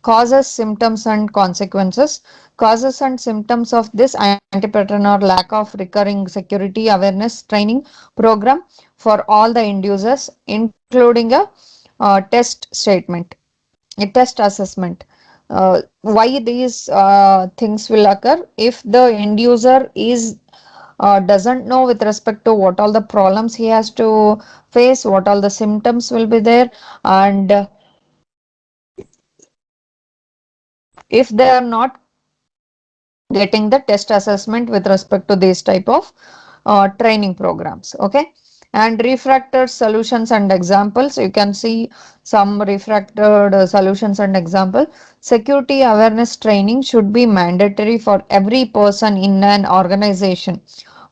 Causes, symptoms, and consequences. Causes and symptoms of this anti-pattern are lack of recurring security awareness training program for all the end users, including a test statement, a test assessment. Why these things will occur? If the end user is doesn't know with respect to what all the problems he has to face, what all the symptoms will be there, and if they are not getting the test assessment with respect to these type of training programs. Okay, and refracted solutions and examples, you can see some refracted solutions and example. Security awareness training should be mandatory for every person in an organization.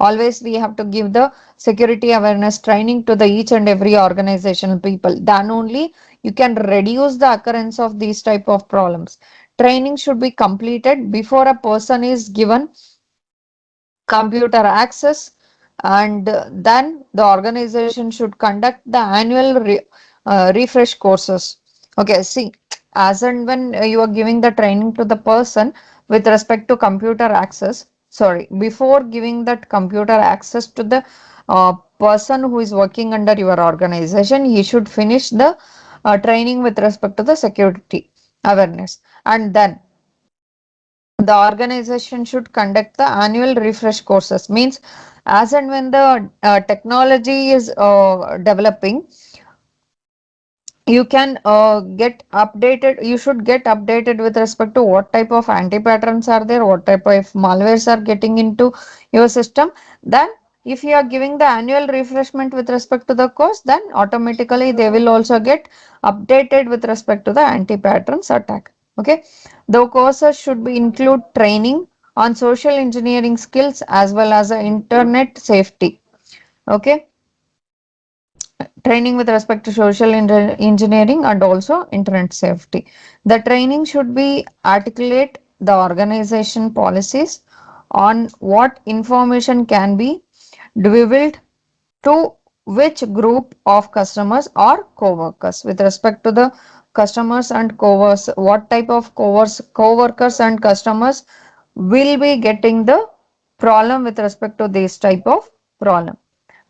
Always we have to give the security awareness training to the each and every organizational people, then only you can reduce the occurrence of these type of problems. Training should be completed before a person is given computer access, and then the organization should conduct the annual refresh courses. Okay, see, as and when you are giving the training to the person with respect to computer access, sorry, before giving that computer access to the person who is working under your organization, he should finish the training with respect to the security awareness, and then the organization should conduct the annual refresh courses. Means as and when the technology is developing, you can get updated, you should get updated with respect to what type of anti-patterns are there, what type of malwares are getting into your system. Then if you are giving the annual refreshment with respect to the course, then automatically they will also get updated with respect to the anti-patterns attack. Okay, the courses should be include training on social engineering skills as well as internet safety. Okay, training with respect to social engineering and also internet safety. The training should be articulate the organization policies on what information can be divulged to which group of customers or co-workers. With respect to the customers and co-workers, what type of co-workers and customers will be getting the problem with respect to this type of problem.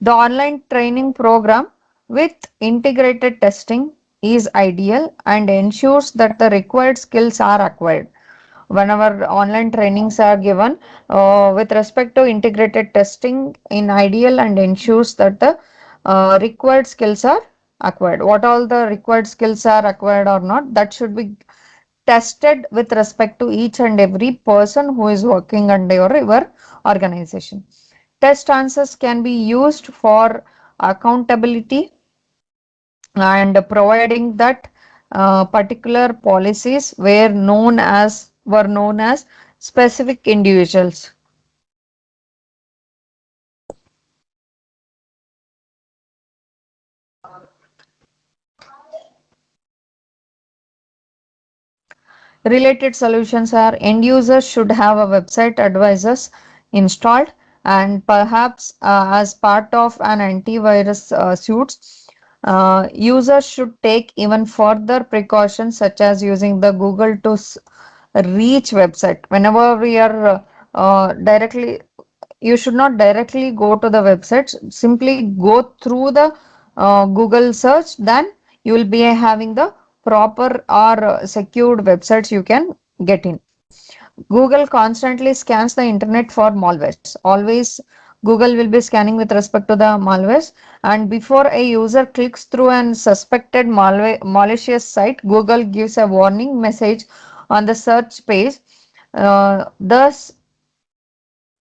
The online training program with integrated testing is ideal and ensures that the required skills are acquired. Whenever online trainings are given with respect to integrated testing in ideal and ensures that the required skills are acquired. What all the required skills are acquired or not, that should be tested with respect to each and every person who is working under your organization. Test answers can be used for accountability and providing that particular policies were known as specific individuals. Related solutions are end users should have a website advisors installed, and perhaps as part of an antivirus suite, users should take even further precautions such as using the Google to reach website. Whenever we are directly, you should not directly go to the website, simply go through the Google search, then you will be having the proper or secured websites you can get in. Google constantly scans the internet for malwares. Always Google will be scanning with respect to the malwares, and before a user clicks through an suspected malicious site, Google gives a warning message on the search page. Thus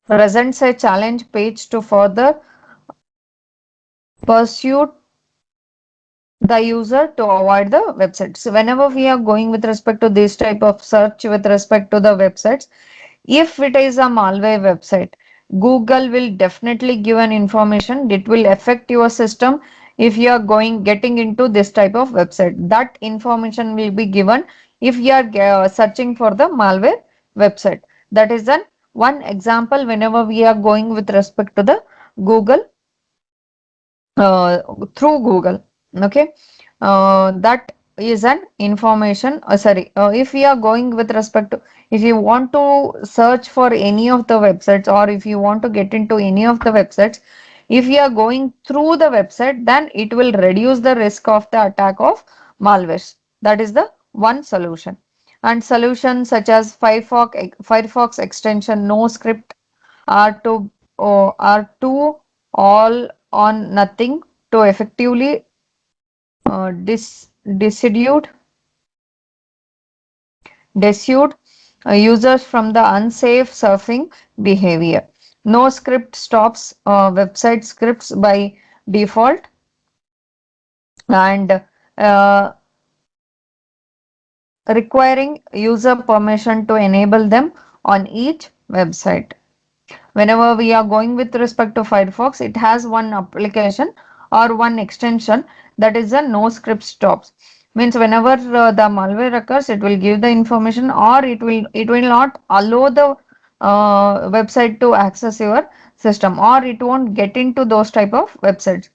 presents a challenge page to further pursue the user to avoid the website. So whenever we are going with respect to this type of search with respect to the websites, if it is a malware website, Google will definitely give an information. It will affect your system if you are going getting into this type of website. That information will be given if you are searching for the malware website. That is an one example whenever we are going with respect to the Google uh, through Google. Okay, that is an information, sorry, if we are going with respect to, if you want to search for any of the websites or if you want to get into any of the websites, if you are going through the website, then it will reduce the risk of the attack of malwares. That is the one solution. And solutions such as Firefox extension, no script are to all on nothing to effectively dissuade dissuade users from the unsafe surfing behavior. No script stops website scripts by default, and requiring user permission to enable them on each website. Whenever we are going with respect to Firefox, it has one application or one extension, that is a no script stops. Means whenever the malware occurs, it will give the information, or it will not allow the website to access your system, or it won't get into those type of websites.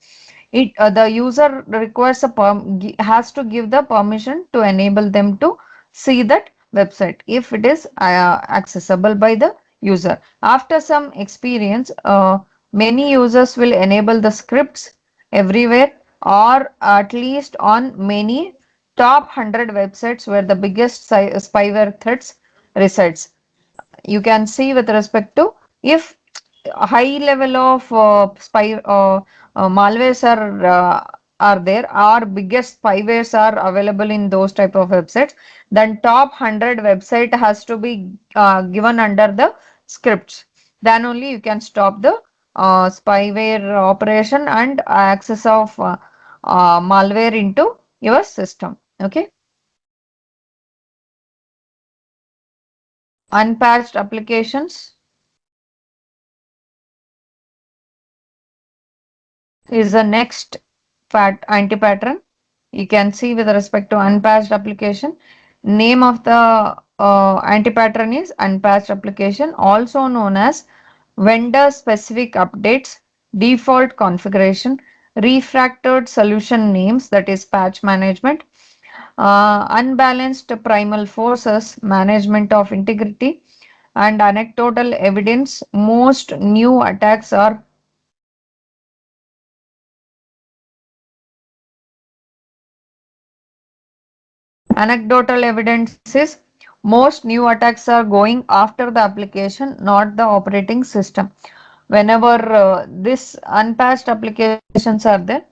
The user requires has to give the permission to enable them to see that website if it is accessible by the user. After some experience, many users will enable the scripts everywhere, or at least on many top 100 websites where the biggest spyware threats resides. You can see with respect to, if a high level of malwares are there, or biggest spywares are available in those type of websites, then top 100 website has to be given under the scripts. Then only you can stop the spyware operation and access of malware into your system. Okay. Unpatched applications is the next anti-pattern. You can see with respect to unpatched application, name of the anti-pattern is unpatched application, also known as vendor specific updates, default configuration, refactored solution names, that is patch management, unbalanced primal forces, management of integrity, and anecdotal evidence. Most new attacks are Anecdotal evidence is most new attacks are going after the application, not the operating system. Whenever this unpatched applications are there,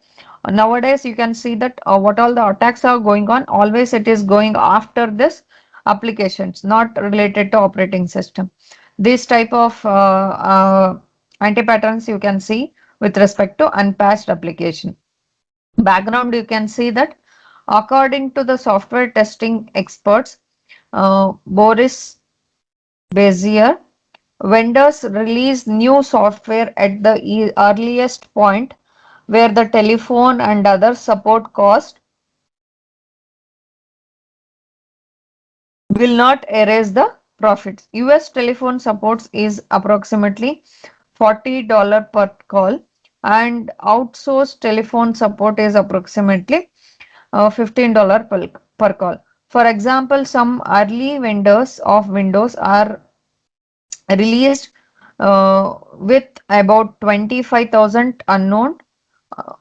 nowadays you can see that what all the attacks are going on, always it is going after this applications, not related to operating system. This type of anti-patterns you can see with respect to unpatched application. Background, you can see that according to the software testing experts, Boris Bezier, vendors release new software at the earliest point where the telephone and other support cost will not erase the profits. US telephone supports is approximately $40 per call, and outsourced telephone support is approximately $15 per call. For example, some early vendors of Windows are released with about 25,000 unknown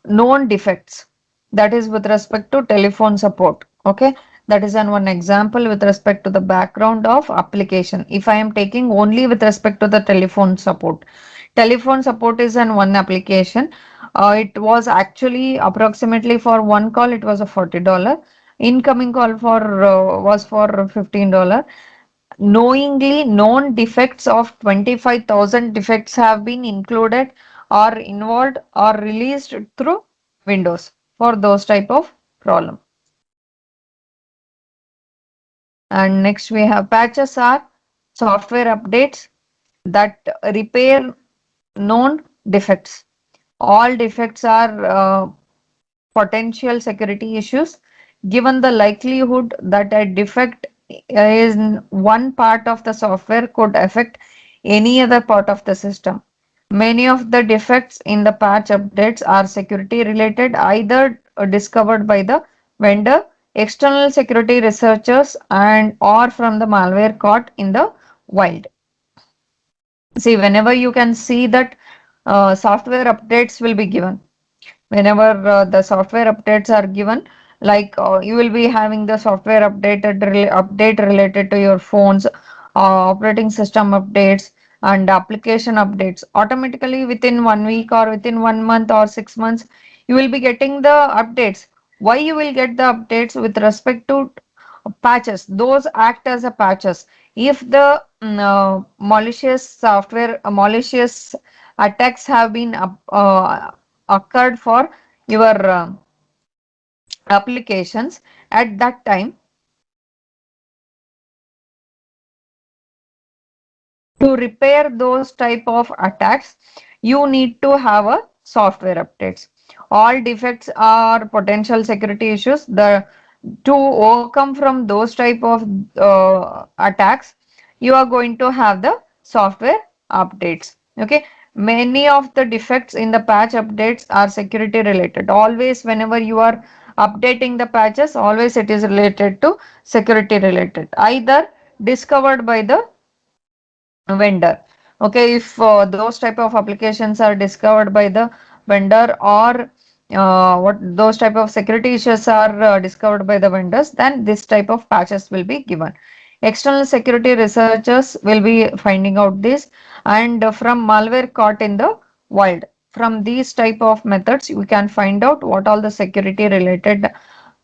known defects. That is with respect to telephone support. Okay, that is an one example with respect to the background of application. If I am taking only with respect to the telephone support is an one application. It was actually approximately for one call it was a $40. Incoming call for was for $15. Knowingly known defects of 25,000 defects have been included or involved or released through Windows for those type of problem. And next we have patches are software updates that repair known defects. All defects are potential security issues. Given the likelihood that a defect in one part of the software could affect any other part of the system. Many of the defects in the patch updates are security related, either discovered by the vendor external security researchers and or from the malware caught in the wild. See, whenever you can see that software updates will be given, whenever the software updates are given, like you will be having the software update related to your phones, operating system updates and application updates automatically within 1 week or within 1 month or 6 months you will be getting the updates. Why you will get the updates with respect to patches? Those act as a patches. If the malicious software malicious attacks have been occurred for your applications at that time, to repair those type of attacks you need to have a software updates. All defects are potential security issues. The to overcome from those type of attacks you are going to have the software updates. Okay, many of the defects in the patch updates are security related. Always whenever you are updating the patches, always it is related to security related, either discovered by the vendor. Okay, if those type of applications are discovered by the vendor, or what those type of security issues are discovered by the vendors, then this type of patches will be given. External security researchers will be finding out this, and from malware caught in the wild, from these type of methods we can find out what all the security related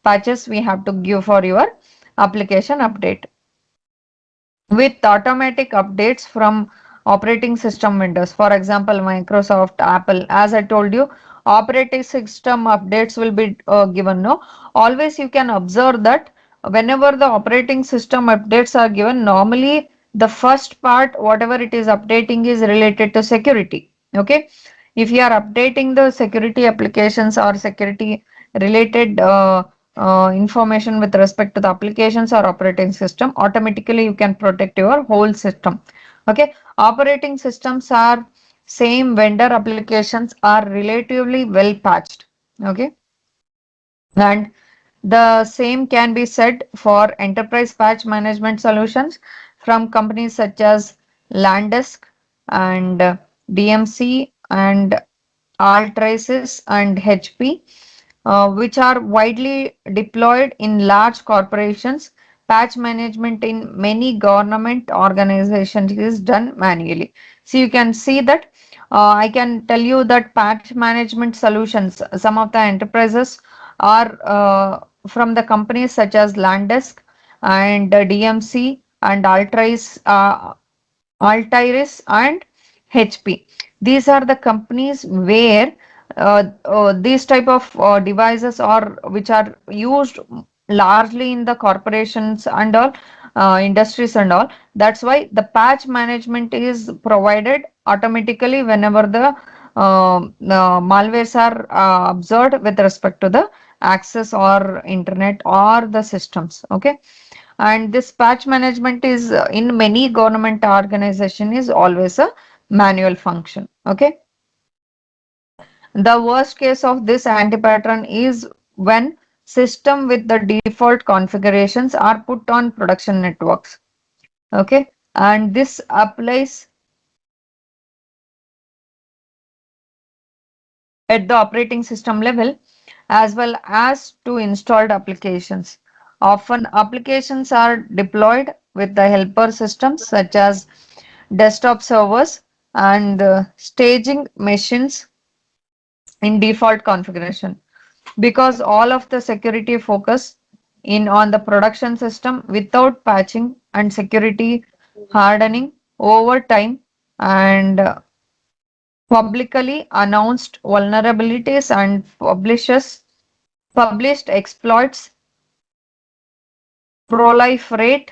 patches we have to give for your application update. With automatic updates from operating system vendors. For example, Microsoft, Apple, as I told you, operating system updates will be given. No, always you can observe that whenever the operating system updates are given, normally the first part, whatever it is updating, is related to security. Okay, if you are updating the security applications or security related information with respect to the applications or operating system, automatically you can protect your whole system. Okay, operating systems are same vendor applications are relatively well patched. Okay, and the same can be said for enterprise patch management solutions from companies such as Landesk and DMC and Altraces and HP, which are widely deployed in large corporations. Patch management in many government organizations is done manually. So you can see that I can tell you that patch management solutions, some of the enterprises are from the companies such as Landesk and DMC and Altiris and HP. These are the companies where these type of devices are which are used largely in the corporations and all industries and all. That's why the patch management is provided automatically whenever the malwares are observed with respect to the access or internet or the systems. Okay, and this patch management is in many government organization is always a manual function. Okay, the worst case of this anti-pattern is when system with the default configurations are put on production networks. Okay, and this applies at the operating system level as well as to installed applications. Often applications are deployed with the helper systems such as desktop servers and staging machines in default configuration, because all of the security focus in on the production system without patching and security hardening over time, and publicly announced vulnerabilities and published exploits proliferate,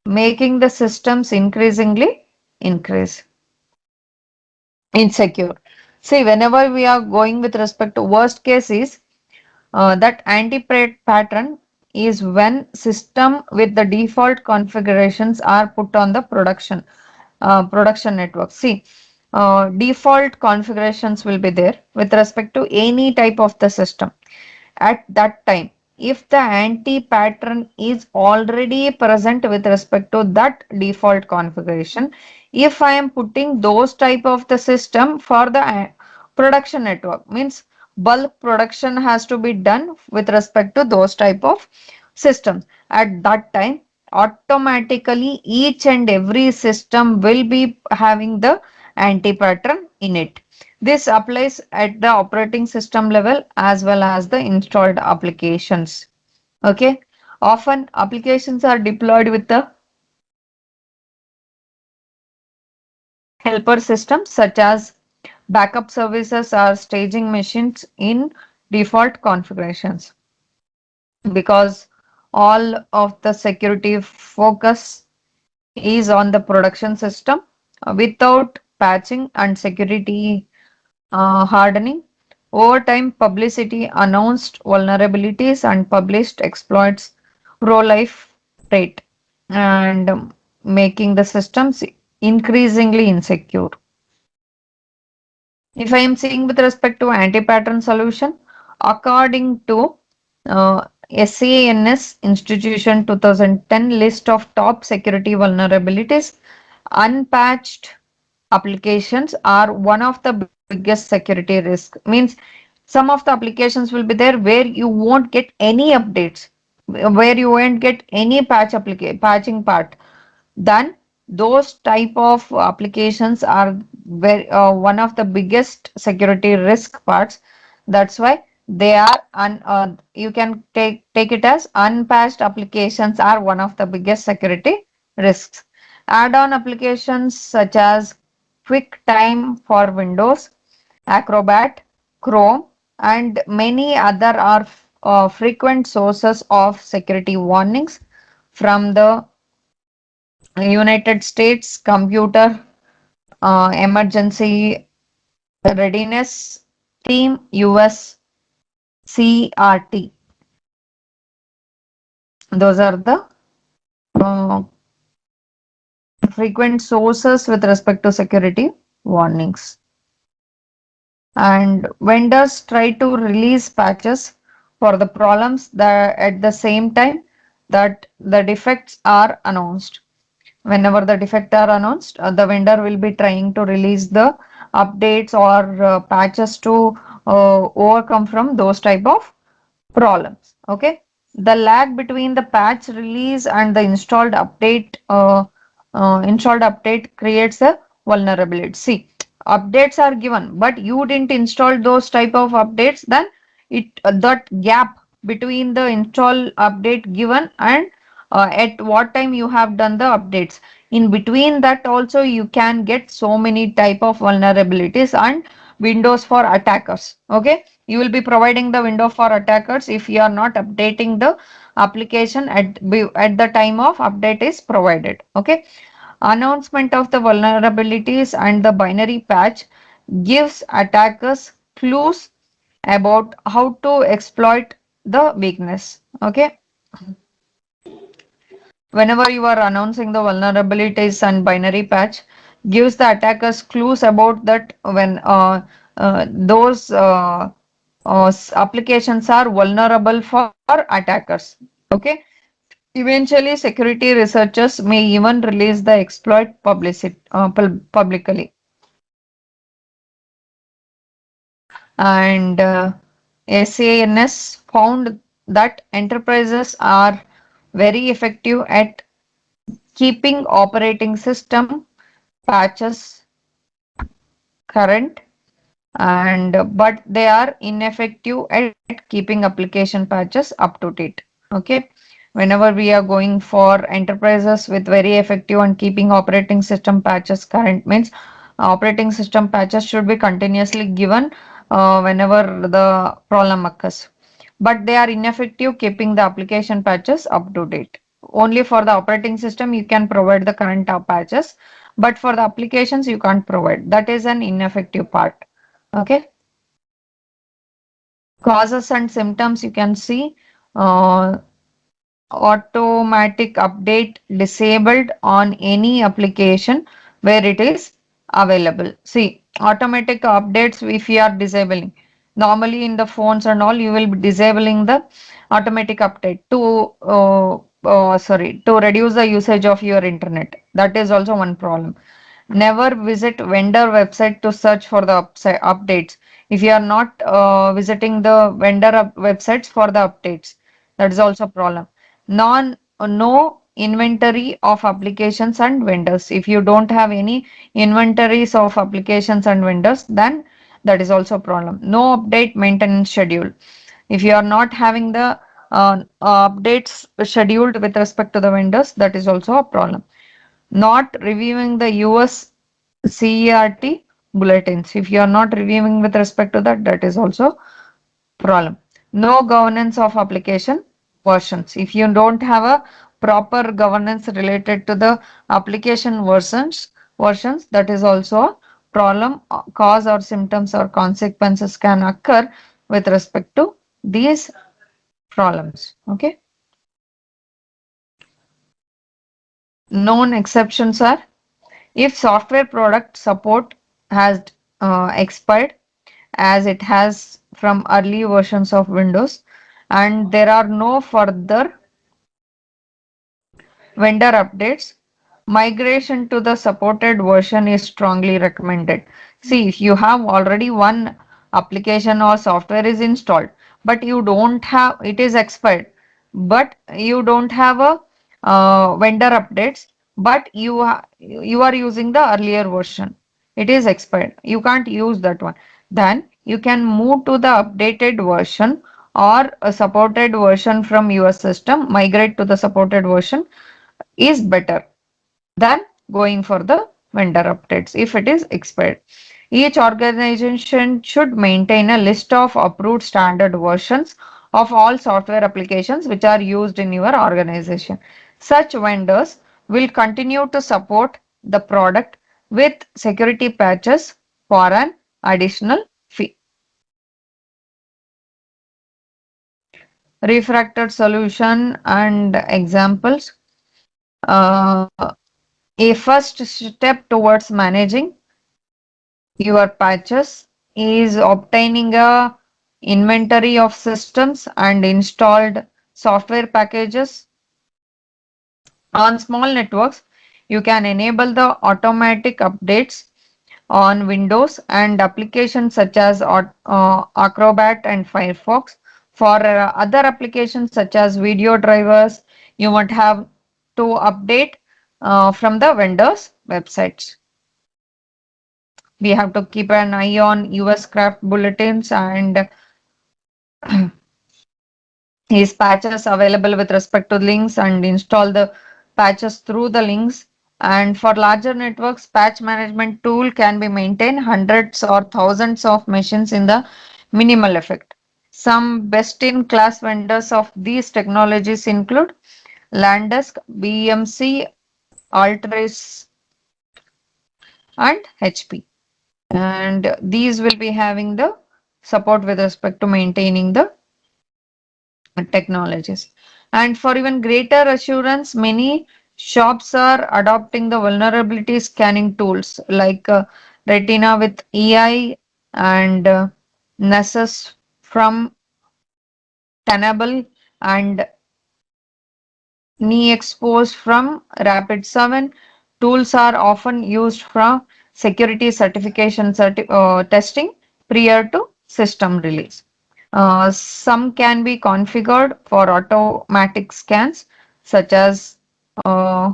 making the systems increasingly increase insecure. See, whenever we are going with respect to worst cases, that anti-pattern is when system with the default configurations are put on the production network. See, default configurations will be there with respect to any type of the system at that time. if the anti-pattern is already present with respect to that default configuration. If I am putting those type of the system for the production network, means bulk production has to be done with respect to those type of systems. At that time, automatically each and every system will be having the anti-pattern in it. This applies at the operating system level as well as the installed applications. Okay. Often applications are deployed with the helper systems such as backup services or staging machines in default configurations, because all of the security focus is on the production system without patching and security hardening. Over time, publicity announced vulnerabilities and published exploits pro life rate and making the systems increasingly insecure. If I am seeing with respect to anti-pattern solution, according to SANS Institution 2010 list of top security vulnerabilities, unpatched applications are one of the biggest security risk. Means some of the applications will be there where you won't get any updates, where you won't get any patching part. Then those type of applications are very one of the biggest security risk parts. That's why they are you can take it as unpatched applications are one of the biggest security risks. Add-on applications such as QuickTime for Windows, Acrobat, Chrome, and many other are frequent sources of security warnings from the United States Computer Emergency Readiness Team US CRT. Those are the uh, frequent sources with respect to security warnings. And vendors try to release patches for the problems that at the same time that the defects are announced. Whenever the defect are announced, the vendor will be trying to release the updates or patches to overcome from those type of problems. Okay, the lag between the patch release and the installed update creates a vulnerability. See, updates are given, but you didn't install those type of updates, then it that gap between the install update given and at what time you have done the updates, in between that also you can get so many type of vulnerabilities and windows for attackers. Okay, you will be providing the window for attackers if you are not updating the application at the time of update is provided. Okay, announcement of the vulnerabilities and the binary patch gives attackers clues about how to exploit the weakness. Okay, whenever you are announcing the vulnerabilities and binary patch gives the attackers clues about that when those applications are vulnerable for attackers. Okay, eventually security researchers may even release the exploit publicly. And SANS found that enterprises are very effective at keeping operating system patches current, and but they are ineffective at keeping application patches up to date. Okay, whenever we are going for enterprises with very effective and keeping operating system patches current, means operating system patches should be continuously given whenever the problem occurs, but they are ineffective keeping the application patches up to date. Only for the operating system you can provide the current patches, but for the applications you can't provide. That is an ineffective part. Okay, causes and symptoms you can see. uh, Automatic update disabled on any application where it is available. See, automatic updates if you are disabling. Normally in the phones and all, you will be disabling the automatic update to reduce the usage of your internet. That is also one problem. Never visit vendor website to search for the updates. If you are not visiting the vendor websites for the updates, that is also a problem. No inventory of applications and vendors. If you don't have any inventories of applications and vendors, then that is also a problem. No update maintenance schedule. If you are not having the updates scheduled with respect to the vendors, that is also a problem. Not reviewing the US CERT bulletins. If you are not reviewing with respect to that, that is also problem. No governance of application versions. If you don't have a proper governance related to the application versions, that is also a problem. Cause or symptoms or consequences can occur with respect to these problems. Okay. Known exceptions are if software product support has expired as it has from early versions of Windows and there are no further vendor updates, migration to the supported version is strongly recommended. See, if you have already one application or software is installed, but you don't have it is expired, but you don't have a vendor updates, but you are using the earlier version. It is expired. You can't use that one. Then you can move to the updated version or a supported version from your system, migrate to the supported version is better than going for the vendor updates if it is expired. Each organization should maintain a list of approved standard versions of all software applications which are used in your organization. Such vendors will continue to support the product with security patches for an additional fee. Refractor solution and examples. Uh, a first step towards managing your patches is obtaining a inventory of systems and installed software packages on small networks. You can enable the automatic updates on Windows and applications such as Acrobat and Firefox. For other applications such as video drivers, you might have to update from the vendors websites. We have to keep an eye on US craft bulletins and his patches available with respect to links and install the patches through the links. And for larger networks, patch management tool can be maintained hundreds or thousands of machines in the minimal effect. Some best in class vendors of these technologies include Landesk, BMC, Altris, and HP. And these will be having the support with respect to maintaining the technologies. And for even greater assurance, many shops are adopting the vulnerability scanning tools like Retina with EI and Nessus from Tenable and knee expose from Rapid7. Tools are often used for security certification testing prior to system release. Some can be configured for automatic scans, such as uh,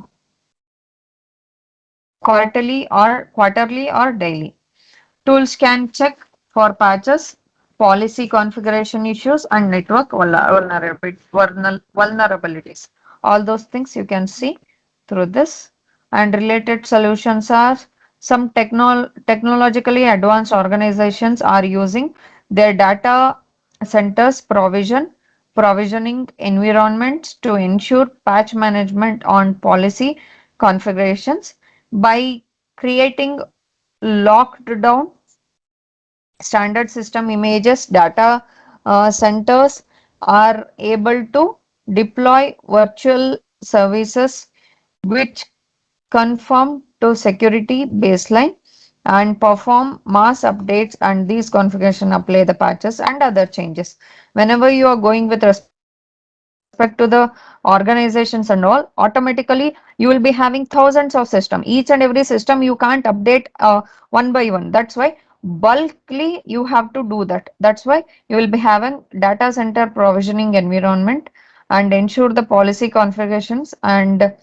quarterly or daily. Tools can check for patches, policy configuration issues, and network vulnerabilities. All those things you can see through this. And related solutions are some technologically advanced organizations are using their data centers provisioning environments to ensure patch management on policy configurations by creating locked down standard system images. Data centers are able to deploy virtual services which conform to security baseline and perform mass updates, and these configuration apply the patches and other changes whenever you are going with respect respect to the organizations and all, automatically you will be having thousands of system. Each and every system you can't update one by one. That's why bulkly you have to do that. That's why you will be having data center provisioning environment and ensure the policy configurations, and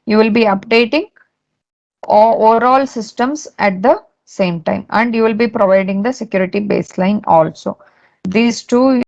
you will be updating overall systems at the same time, and you will be providing the security baseline also. These two